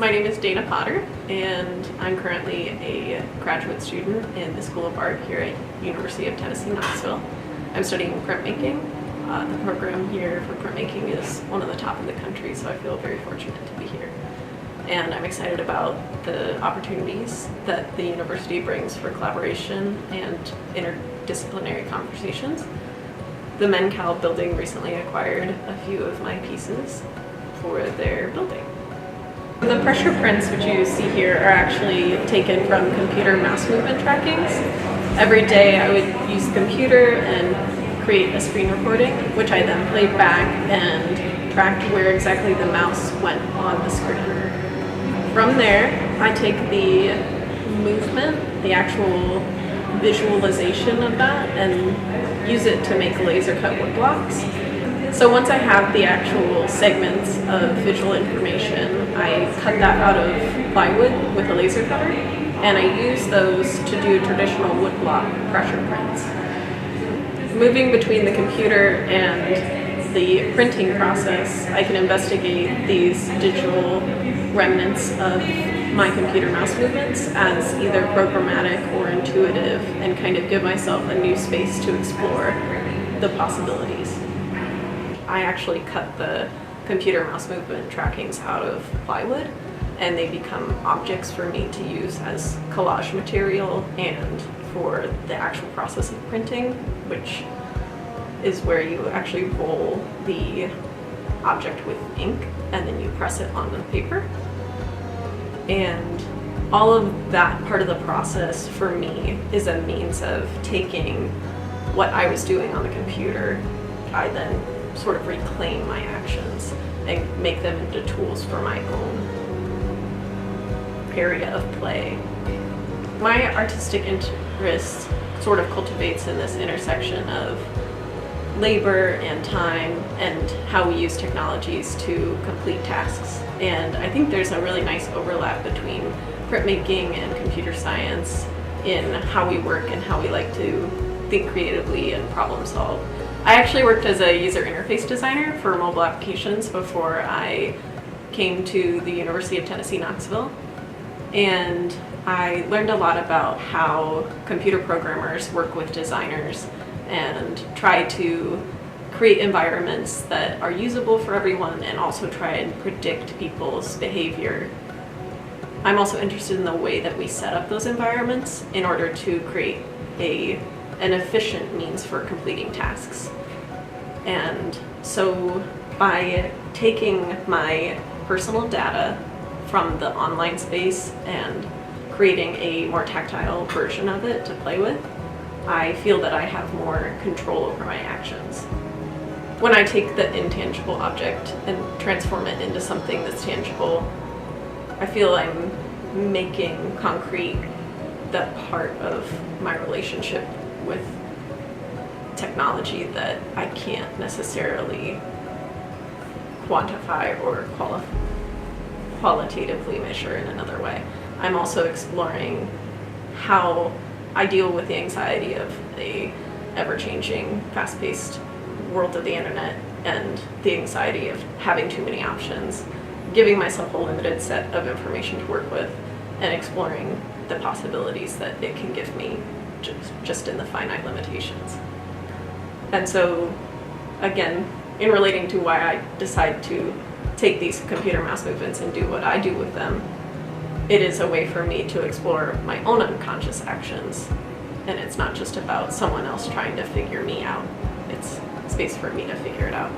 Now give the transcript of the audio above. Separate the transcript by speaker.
Speaker 1: My name is Dana Potter, and I'm currently a graduate student in the School of Art here at University of Tennessee, Knoxville. I'm studying printmaking. The program here for printmaking is one of the top in the country, so I feel very fortunate to be here. And I'm excited about the opportunities that the university brings for collaboration and interdisciplinary conversations. The MenCal building recently acquired a few of my pieces for their building. The pressure prints which you see here are actually taken from computer mouse movement trackings. Every day I would use the computer and create a screen recording, which I then played back and tracked where exactly the mouse went on the screen. From there, I take the movement, the actual visualization of that, and use it to make laser cut wood blocks. So once I have the actual segments of visual information, I cut that out of plywood with a laser cutter, and I use those to do traditional wood block pressure prints. Moving between the computer and the printing process, I can investigate these digital remnants of my computer mouse movements as either programmatic or intuitive, and kind of give myself a new space to explore the possibilities. I actually cut the computer mouse movement trackings out of plywood, and they become objects for me to use as collage material and for the actual process of printing, which is where you actually roll the object with ink and then you press it on the paper. And all of that part of the process for me is a means of taking what I was doing on the computer. I then sort of reclaim my actions and make them into tools for my own area of play. My artistic interest sort of cultivates in this intersection of labor and time and how we use technologies to complete tasks. And I think there's a really nice overlap between printmaking and computer science in how we work and how we like to think creatively and problem solve. I actually worked as a user interface designer for mobile applications before I came to the University of Tennessee, Knoxville. And I learned a lot about how computer programmers work with designers and try to create environments that are usable for everyone and also try and predict people's behavior. I'm also interested in the way that we set up those environments in order to create an efficient means for completing tasks. And so by taking my personal data from the online space and creating a more tactile version of it to play with, I feel that I have more control over my actions. When I take the intangible object and transform it into something that's tangible, I feel I'm making concrete that part of my relationship with technology that I can't necessarily quantify or qualitatively measure in another way. I'm also exploring how I deal with the anxiety of the ever-changing, fast-paced world of the internet and the anxiety of having too many options, giving myself a limited set of information to work with, and exploring the possibilities that it can give me just in the finite limitations. And so, again, in relating to why I decide to take these computer mouse movements and do what I do with them, it is a way for me to explore my own unconscious actions. And it's not just about someone else trying to figure me out. It's space for me to figure it out.